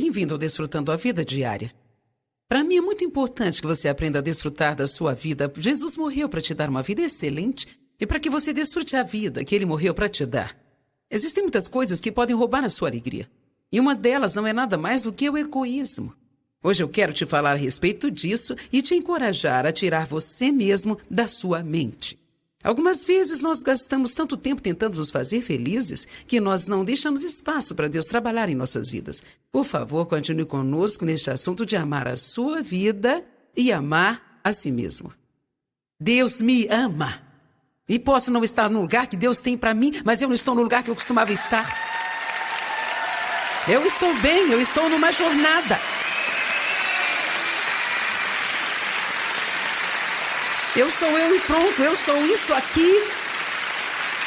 Bem-vindo ao Desfrutando a Vida Diária. Para mim é muito importante que você aprenda a desfrutar da sua vida. Jesus morreu para te dar uma vida excelente e para que você desfrute a vida que Ele morreu para te dar. Existem muitas coisas que podem roubar a sua alegria. E uma delas não é nada mais do que o egoísmo. Hoje eu quero te falar a respeito disso e te encorajar a tirar você mesmo da sua mente. Algumas vezes nós gastamos tanto tempo tentando nos fazer felizes que nós não deixamos espaço para Deus trabalhar em nossas vidas. Por favor, continue conosco neste assunto de amar a sua vida e amar a si mesmo. Deus me ama. E posso não estar no lugar que Deus tem para mim, mas eu não estou no lugar que eu costumava estar. Eu estou bem, eu estou numa jornada. Eu sou eu e pronto, eu sou isso aqui,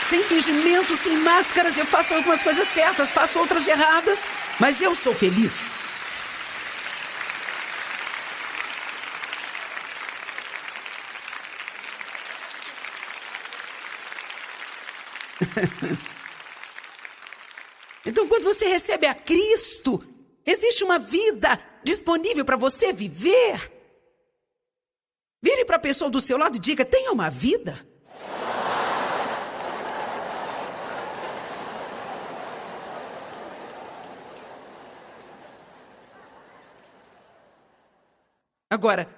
sem fingimento, sem máscaras, eu faço algumas coisas certas, faço outras erradas, mas eu sou feliz. Então, quando você recebe a Cristo, existe uma vida disponível para você viver. Vire para a pessoa do seu lado e diga: tenha uma vida. Agora,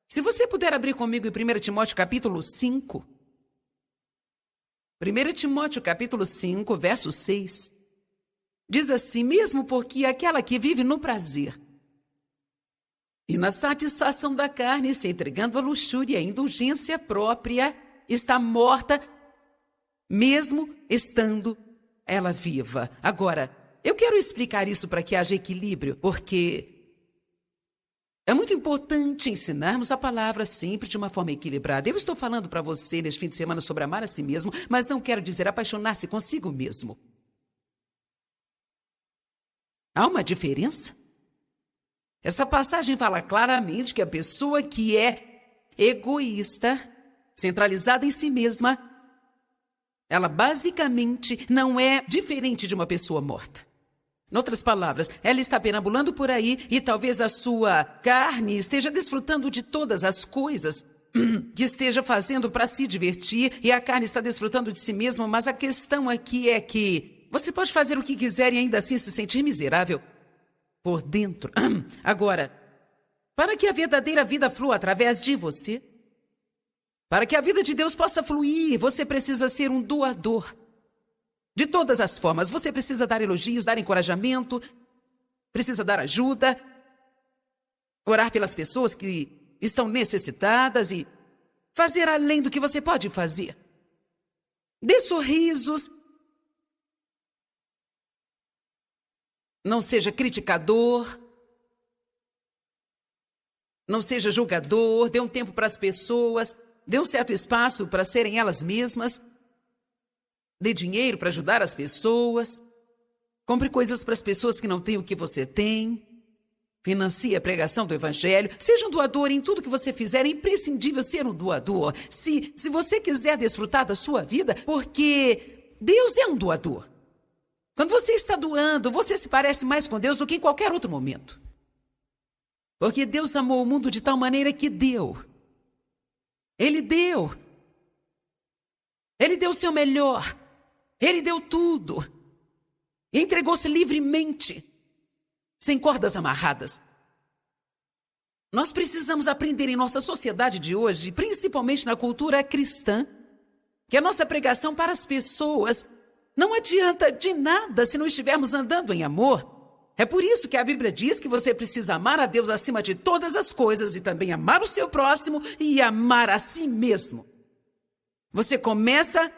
se você puder abrir comigo em 1 Timóteo capítulo 5. 1 Timóteo capítulo 5, verso 6. Diz assim: mesmo porque aquela que vive no prazer e na satisfação da carne, se entregando à luxúria e à indulgência própria, está morta, mesmo estando ela viva. Agora, eu quero explicar isso para que haja equilíbrio, porque é muito importante ensinarmos a palavra sempre de uma forma equilibrada. Eu estou falando para você neste fim de semana sobre amar a si mesmo, mas não quero dizer apaixonar-se consigo mesmo. Há uma diferença? Essa passagem fala claramente que a pessoa que é egoísta, centralizada em si mesma, ela basicamente não é diferente de uma pessoa morta. Em outras palavras, ela está perambulando por aí e talvez a sua carne esteja desfrutando de todas as coisas que esteja fazendo para se divertir e a carne está desfrutando de si mesma, mas a questão aqui é que você pode fazer o que quiser e ainda assim se sentir miserável por dentro. Agora, para que a verdadeira vida flua através de você, para que a vida de Deus possa fluir, você precisa ser um doador. De todas as formas, você precisa dar elogios, dar encorajamento, precisa dar ajuda, orar pelas pessoas que estão necessitadas e fazer além do que você pode fazer. Dê sorrisos. Não seja criticador. Não seja julgador. Dê um tempo para as pessoas. Dê um certo espaço para serem elas mesmas. Dê dinheiro para ajudar as pessoas. Compre coisas para as pessoas que não têm o que você tem. Financie a pregação do Evangelho. Seja um doador em tudo que você fizer. É imprescindível ser um doador. Se você quiser desfrutar da sua vida, porque Deus é um doador. Quando você está doando, você se parece mais com Deus do que em qualquer outro momento. Porque Deus amou o mundo de tal maneira que deu. Ele deu. Ele deu o seu melhor. Ele deu tudo. E entregou-se livremente, sem cordas amarradas. Nós precisamos aprender em nossa sociedade de hoje, principalmente na cultura cristã, que a nossa pregação para as pessoas não adianta de nada se não estivermos andando em amor. É por isso que a Bíblia diz que você precisa amar a Deus acima de todas as coisas e também amar o seu próximo e amar a si mesmo. Você começa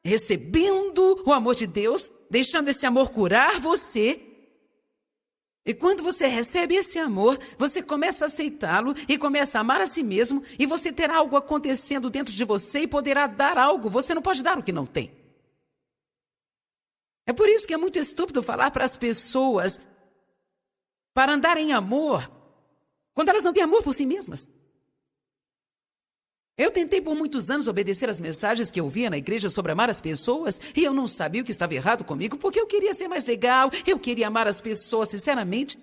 recebendo o amor de Deus, deixando esse amor curar você. E quando você recebe esse amor, você começa a aceitá-lo e começa a amar a si mesmo e você terá algo acontecendo dentro de você e poderá dar algo. Você não pode dar o que não tem. É por isso que é muito estúpido falar para as pessoas para andar em amor, quando elas não têm amor por si mesmas. Eu tentei por muitos anos obedecer às mensagens que eu via na igreja sobre amar as pessoas e eu não sabia o que estava errado comigo porque eu queria ser mais legal, eu queria amar as pessoas sinceramente.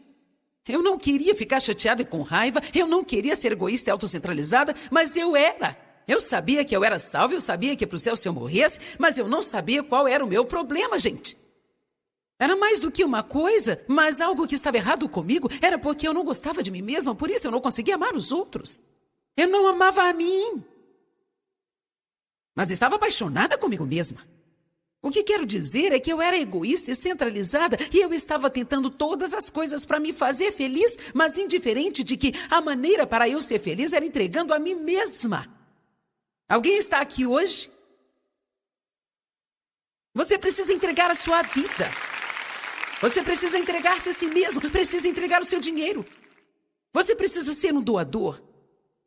Eu não queria ficar chateada e com raiva, eu não queria ser egoísta e autocentralizada, mas eu era. Eu sabia que eu era salva, eu sabia que ia para o céu se eu morresse, mas eu não sabia qual era o meu problema, gente. Era mais do que uma coisa, mas algo que estava errado comigo era porque eu não gostava de mim mesma, por isso eu não conseguia amar os outros. Eu não amava a mim, mas estava apaixonada comigo mesma. O que quero dizer é que eu era egoísta e centralizada e eu estava tentando todas as coisas para me fazer feliz, mas indiferente de que a maneira para eu ser feliz era entregando a mim mesma. Alguém está aqui hoje? Você precisa entregar a sua vida. Você precisa entregar-se a si mesmo, precisa entregar o seu dinheiro. Você precisa ser um doador.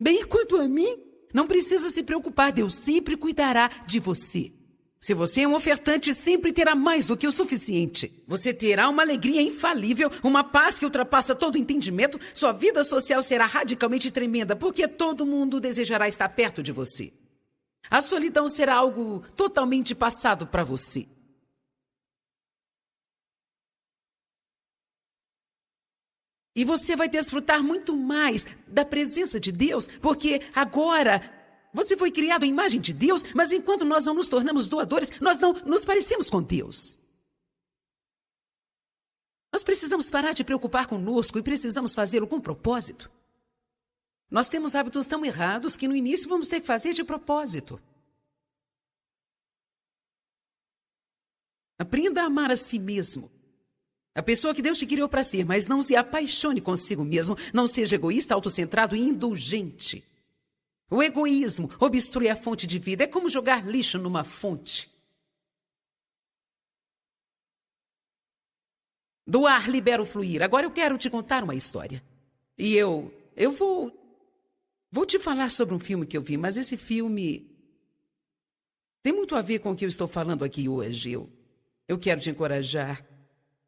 Bem, quanto a mim, não precisa se preocupar, Deus sempre cuidará de você. Se você é um ofertante, sempre terá mais do que o suficiente. Você terá uma alegria infalível, uma paz que ultrapassa todo entendimento. Sua vida social será radicalmente tremenda, porque todo mundo desejará estar perto de você. A solidão será algo totalmente passado para você. E você vai desfrutar muito mais da presença de Deus, porque agora você foi criado à imagem de Deus, mas enquanto nós não nos tornamos doadores, nós não nos parecemos com Deus. Nós precisamos parar de preocupar conosco e precisamos fazê-lo com propósito. Nós temos hábitos tão errados que no início vamos ter que fazer de propósito. Aprenda a amar a si mesmo. A pessoa que Deus te criou para ser, mas não se apaixone consigo mesmo. Não seja egoísta, autocentrado e indulgente. O egoísmo obstrui a fonte de vida. É como jogar lixo numa fonte. Doar libera o fluir. Agora eu quero te contar uma história. E eu vou te falar sobre um filme que eu vi, mas esse filme tem muito a ver com o que eu estou falando aqui hoje. Eu quero te encorajar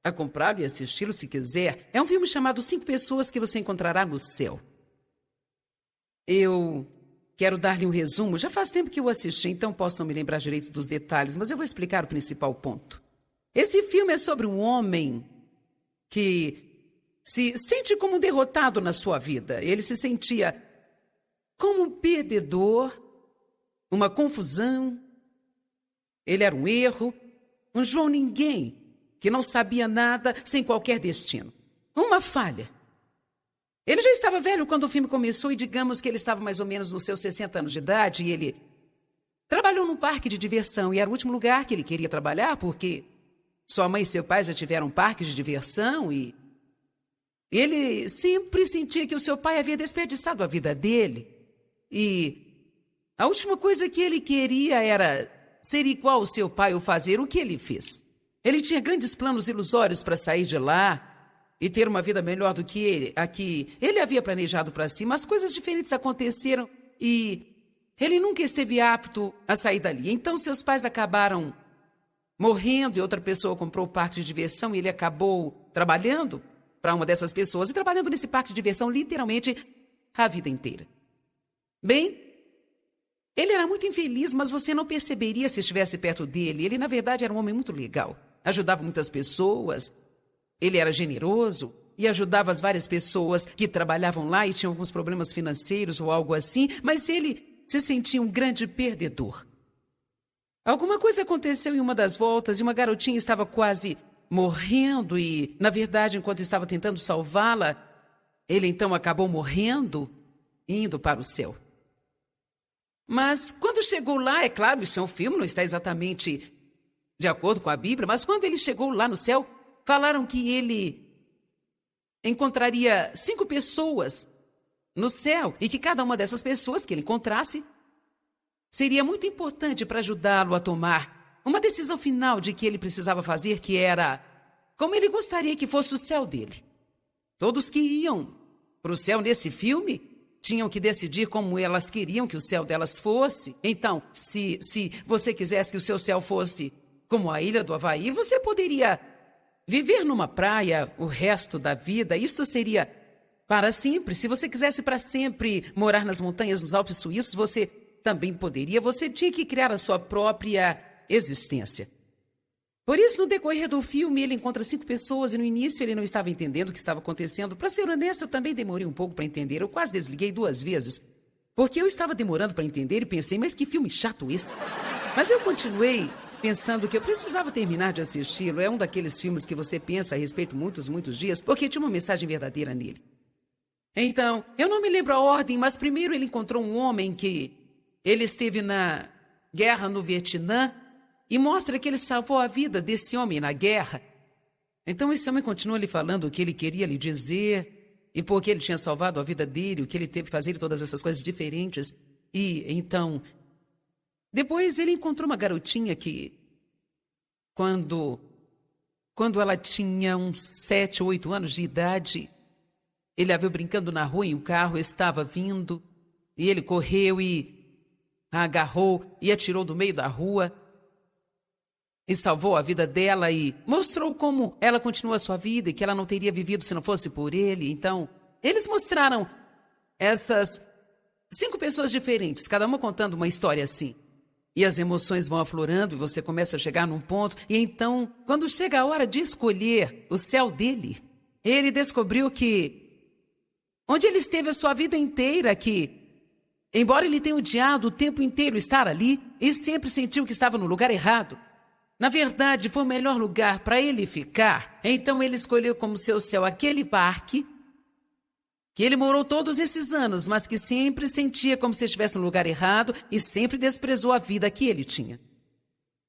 a comprá-lo e assisti-lo se quiser. É um filme chamado 5 Pessoas que Você Encontrará no Céu. Eu quero dar-lhe um resumo. Já faz tempo que eu assisti, então posso não me lembrar direito dos detalhes, mas eu vou explicar o principal ponto. Esse filme é sobre um homem que se sente como um derrotado na sua vida. Ele se sentia como um perdedor, uma confusão. Ele era um erro, um João Ninguém, que não sabia nada, sem qualquer destino. Uma falha. Ele já estava velho quando o filme começou e digamos que ele estava mais ou menos nos seus 60 anos de idade e ele trabalhou num parque de diversão e era o último lugar que ele queria trabalhar porque sua mãe e seu pai já tiveram um parque de diversão e ele sempre sentia que o seu pai havia desperdiçado a vida dele. E a última coisa que ele queria era ser igual ao seu pai ou fazer o que ele fez. Ele tinha grandes planos ilusórios para sair de lá e ter uma vida melhor do que a que ele havia planejado para si, mas coisas diferentes aconteceram e ele nunca esteve apto a sair dali. Então seus pais acabaram morrendo e outra pessoa comprou o parque de diversão e ele acabou trabalhando para uma dessas pessoas e trabalhando nesse parque de diversão literalmente a vida inteira. Bem, ele era muito infeliz, mas você não perceberia se estivesse perto dele. Ele, na verdade, era um homem muito legal. Ajudava muitas pessoas, ele era generoso e ajudava as várias pessoas que trabalhavam lá e tinham alguns problemas financeiros ou algo assim, mas ele se sentia um grande perdedor. Alguma coisa aconteceu em uma das voltas e uma garotinha estava quase morrendo e, na verdade, enquanto estava tentando salvá-la, ele então acabou morrendo e indo para o céu. Mas quando chegou lá, é claro, isso é um filme, não está exatamente de acordo com a Bíblia, mas quando ele chegou lá no céu, falaram que ele encontraria 5 pessoas no céu e que cada uma dessas pessoas que ele encontrasse seria muito importante para ajudá-lo a tomar uma decisão final de que ele precisava fazer, que era como ele gostaria que fosse o céu dele. Todos que iam para o céu nesse filme tinham que decidir como elas queriam que o céu delas fosse. Então, se você quisesse que o seu céu fosse como a ilha do Havaí, você poderia viver numa praia o resto da vida. Isto seria para sempre. Se você quisesse para sempre morar nas montanhas, nos Alpes suíços, você também poderia, você tinha que criar a sua própria existência. Por isso, no decorrer do filme, ele encontra 5 pessoas e no início ele não estava entendendo o que estava acontecendo. Para ser honesto, eu também demorei um pouco para entender. Eu quase desliguei 2 vezes, porque eu estava demorando para entender e pensei, mas que filme chato esse. Mas eu continuei pensando que eu precisava terminar de assisti-lo. É um daqueles filmes que você pensa a respeito muitos dias, porque tinha uma mensagem verdadeira nele. Então, eu não me lembro a ordem, mas primeiro ele encontrou um homem que ele esteve na guerra no Vietnã e mostra que ele salvou a vida desse homem na guerra. Então esse homem continua lhe falando o que ele queria lhe dizer e por que ele tinha salvado a vida dele, o que ele teve que fazer, todas essas coisas diferentes. E então, depois ele encontrou uma garotinha que, quando ela tinha uns 7 ou 8 anos de idade, ele a viu brincando na rua e um carro estava vindo e ele correu e a agarrou e atirou do meio da rua e salvou a vida dela e mostrou como ela continua a sua vida e que ela não teria vivido se não fosse por ele. Então, eles mostraram essas 5 pessoas diferentes, cada uma contando uma história assim. E as emoções vão aflorando e você começa a chegar num ponto. E então, quando chega a hora de escolher o céu dele, ele descobriu que onde ele esteve a sua vida inteira, que embora ele tenha odiado o tempo inteiro estar ali, ele sempre sentiu que estava no lugar errado. Na verdade, foi o melhor lugar para ele ficar. Então ele escolheu como seu céu aquele parque, que ele morou todos esses anos, mas que sempre sentia como se estivesse no lugar errado e sempre desprezou a vida que ele tinha.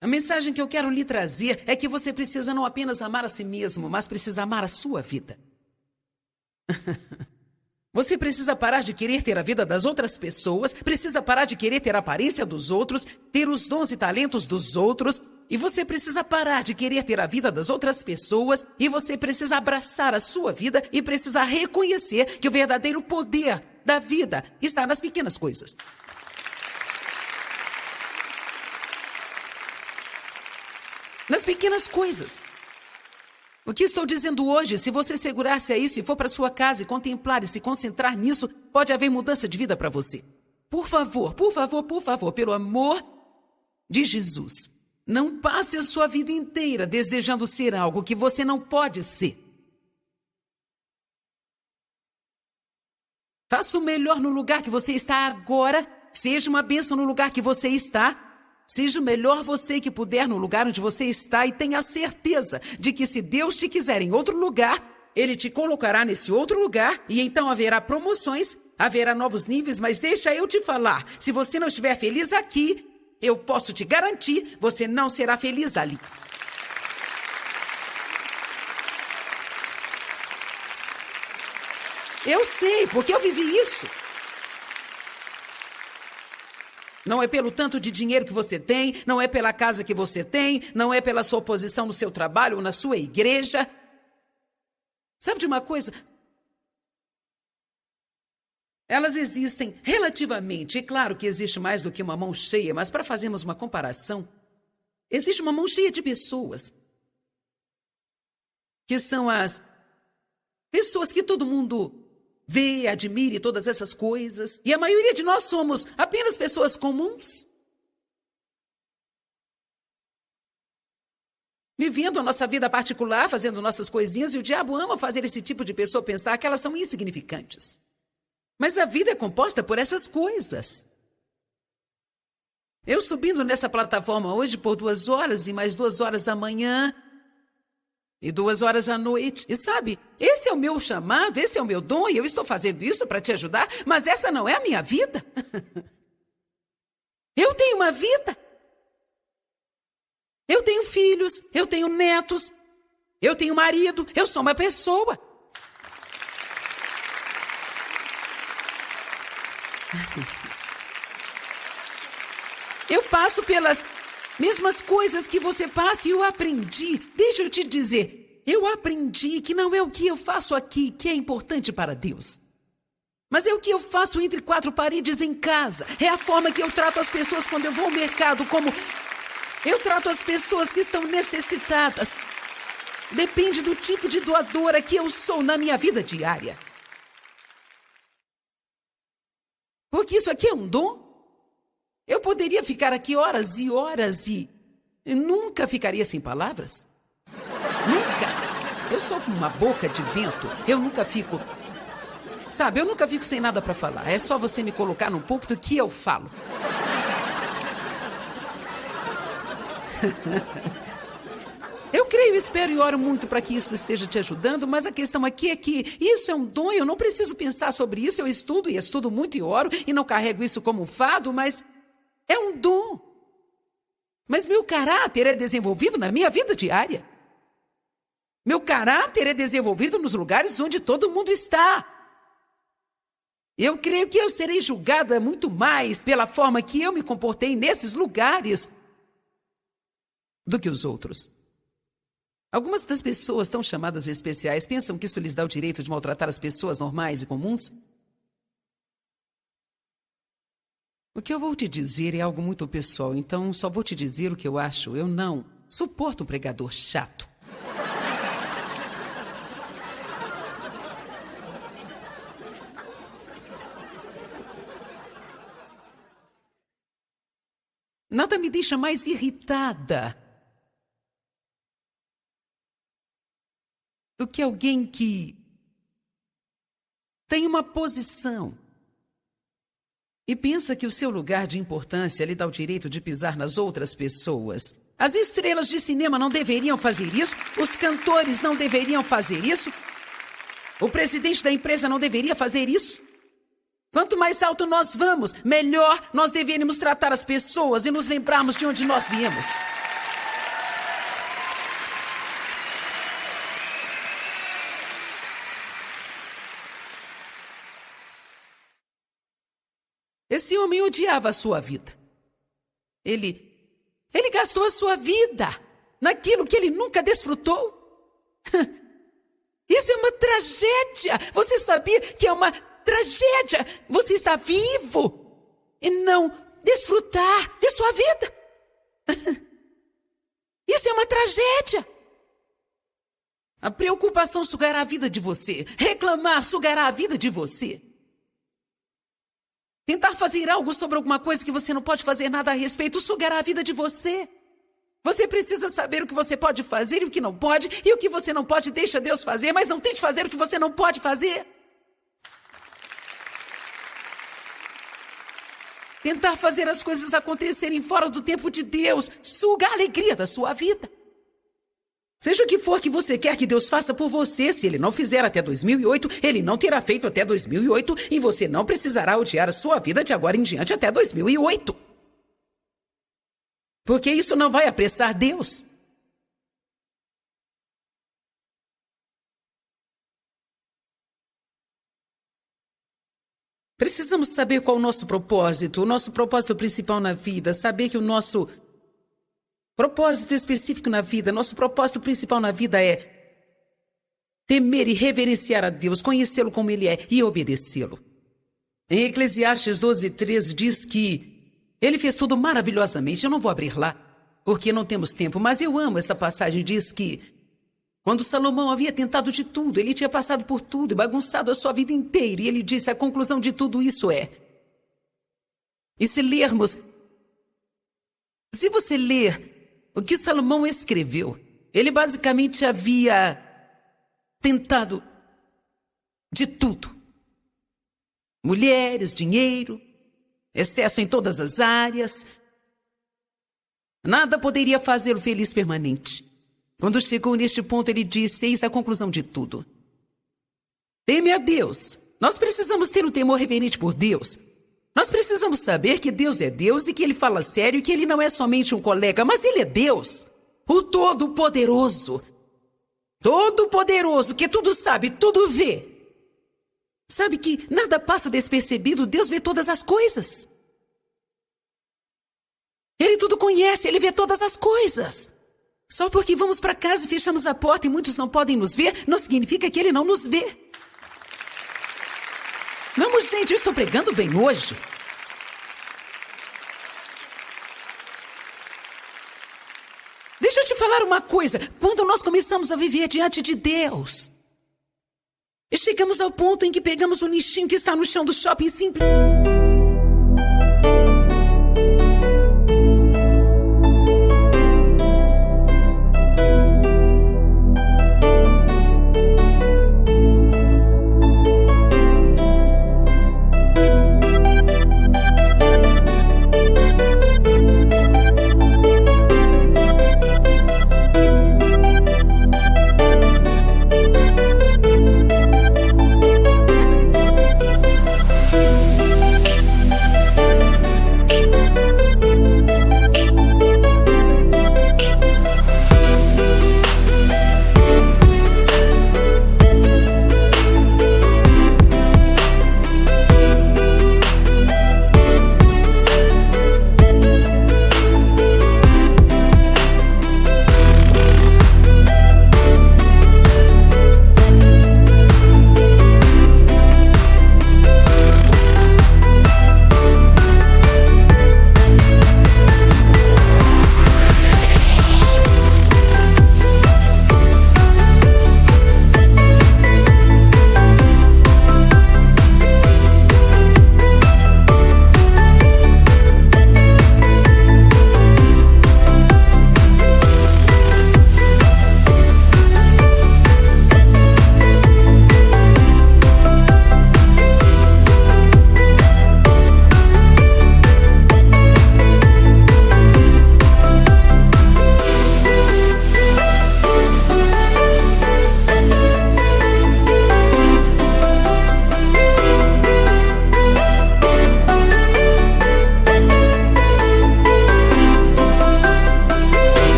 A mensagem que eu quero lhe trazer é que você precisa não apenas amar a si mesmo, mas precisa amar a sua vida. Você precisa parar de querer ter a vida das outras pessoas, precisa parar de querer ter a aparência dos outros, ter os dons e talentos dos outros, e você precisa parar de querer ter a vida das outras pessoas, e você precisa abraçar a sua vida e precisa reconhecer que o verdadeiro poder da vida está nas pequenas coisas. Nas pequenas coisas. O que estou dizendo hoje, se você segurar-se a isso e for para sua casa e contemplar e se concentrar nisso, pode haver mudança de vida para você. Por favor, pelo amor de Jesus, não passe a sua vida inteira desejando ser algo que você não pode ser. Faça o melhor no lugar que você está agora, seja uma bênção no lugar que você está. Seja o melhor você que puder no lugar onde você está e tenha certeza de que se Deus te quiser em outro lugar, Ele te colocará nesse outro lugar e então haverá promoções, haverá novos níveis, mas deixa eu te falar, se você não estiver feliz aqui, eu posso te garantir, você não será feliz ali. Eu sei, porque eu vivi isso. Não é pelo tanto de dinheiro que você tem, não é pela casa que você tem, não é pela sua posição no seu trabalho ou na sua igreja. Sabe de uma coisa? Elas existem relativamente, é claro que existe mais do que uma mão cheia, mas para fazermos uma comparação, existe uma mão cheia de pessoas, que são as pessoas que todo mundo vê, admire todas essas coisas. E a maioria de nós somos apenas pessoas comuns. Vivendo a nossa vida particular, fazendo nossas coisinhas. E o diabo ama fazer esse tipo de pessoa pensar que elas são insignificantes. Mas a vida é composta por essas coisas. Eu subindo nessa plataforma hoje por 2 horas e mais 2 horas amanhã. E 2 horas à noite. E sabe, esse é o meu chamado, esse é o meu dom, e eu estou fazendo isso para te ajudar, mas essa não é a minha vida. Eu tenho uma vida. Eu tenho filhos, eu tenho netos, eu tenho marido, eu sou uma pessoa. Eu passo pelas mesmas coisas que você passa e eu aprendi. Deixa eu te dizer, eu aprendi que não é o que eu faço aqui que é importante para Deus. Mas é o que eu faço entre 4 paredes em casa. É a forma que eu trato as pessoas quando eu vou ao mercado, como eu trato as pessoas que estão necessitadas. Depende do tipo de doadora que eu sou na minha vida diária. Porque isso aqui é um dom. Eu poderia ficar aqui horas e horas e nunca ficaria sem palavras. Nunca. Eu sou como uma boca de vento. Eu nunca fico... Sabe, eu nunca fico sem nada para falar. É só você me colocar no púlpito que eu falo. Eu creio, espero e oro muito para que isso esteja te ajudando, mas a questão aqui é que isso é um dom, eu não preciso pensar sobre isso, eu estudo e estudo muito e oro e não carrego isso como um fardo, mas é um dom. Mas meu caráter é desenvolvido na minha vida diária. Meu caráter é desenvolvido nos lugares onde todo mundo está. Eu creio que eu serei julgada muito mais pela forma que eu me comportei nesses lugares do que os outros. Algumas das pessoas tão chamadas especiais pensam que isso lhes dá o direito de maltratar as pessoas normais e comuns. O que eu vou te dizer é algo muito pessoal, então só vou te dizer o que eu acho. Eu não suporto um pregador chato. Nada me deixa mais irritada do que alguém que tem uma posição e pensa que o seu lugar de importância lhe dá o direito de pisar nas outras pessoas. As estrelas de cinema não deveriam fazer isso, os cantores não deveriam fazer isso, o presidente da empresa não deveria fazer isso. Quanto mais alto nós vamos, melhor nós deveríamos tratar as pessoas e nos lembrarmos de onde nós viemos. Esse homem odiava a sua vida. Ele gastou a sua vida naquilo que ele nunca desfrutou. Isso é uma tragédia. Você sabia que é uma tragédia? Você está vivo e não desfrutar de sua vida. Isso é uma tragédia. A preocupação sugará a vida de você. Reclamar sugará a vida de você. Tentar fazer algo sobre alguma coisa que você não pode fazer nada a respeito sugará a vida de você. Você precisa saber o que você pode fazer e o que não pode, e o que você não pode deixa Deus fazer, mas não tente fazer o que você não pode fazer. Tentar fazer as coisas acontecerem fora do tempo de Deus suga a alegria da sua vida. Seja o que for que você quer que Deus faça por você, se Ele não fizer até 2008, Ele não terá feito até 2008 e você não precisará odiar a sua vida de agora em diante até 2008. Porque isso não vai apressar Deus. Precisamos saber qual é o nosso propósito principal na vida, saber que o nosso propósito específico na vida, nosso propósito principal na vida é temer e reverenciar a Deus, conhecê-lo como Ele é e obedecê-lo. Em Eclesiastes 12:13 diz que Ele fez tudo maravilhosamente. Eu não vou abrir lá, porque não temos tempo, mas eu amo essa passagem. Diz que quando Salomão havia tentado de tudo, ele tinha passado por tudo e bagunçado a sua vida inteira, e ele disse, a conclusão de tudo isso é... E se você ler o que Salomão escreveu, ele basicamente havia tentado de tudo. Mulheres, dinheiro, excesso em todas as áreas. Nada poderia fazê-lo feliz permanente. Quando chegou neste ponto, ele disse, eis a conclusão de tudo. Teme a Deus. Nós precisamos ter um temor reverente por Deus. Nós precisamos saber que Deus é Deus e que Ele fala sério e que Ele não é somente um colega, mas Ele é Deus, o Todo-Poderoso. Todo-Poderoso, que tudo sabe, tudo vê. Sabe que nada passa despercebido, Deus vê todas as coisas. Ele tudo conhece, Ele vê todas as coisas. Só porque vamos para casa e fechamos a porta e muitos não podem nos ver, não significa que Ele não nos vê. Vamos, gente, eu estou pregando bem hoje. Deixa eu te falar uma coisa. Quando nós começamos a viver diante de Deus, e chegamos ao ponto em que pegamos o lixinho que está no chão do shopping simples...